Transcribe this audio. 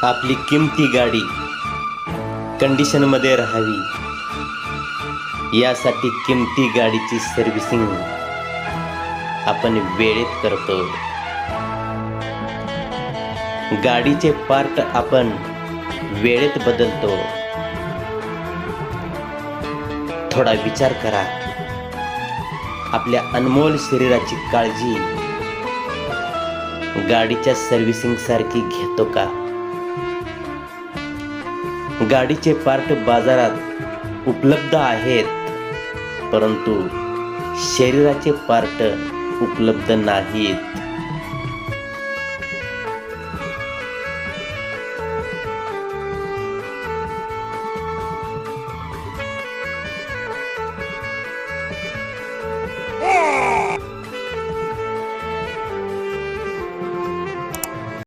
आपली किमती गाडी कंडिशनमध्ये राहावी यासाठी किमती गाडीची सर्व्हिसिंग आपण वेळेत करतो. गाडीचे पार्ट आपण वेळेत बदलतो. थोडा विचार करा, आपल्या अनमोल शरीराची काळजी गाडीच्या सर्व्हिसिंग सारखी घेतो का? गाडीचे पार्ट बाजारात उपलब्ध आहेत, परंतु शरीराचे पार्ट उपलब्ध नाहीत.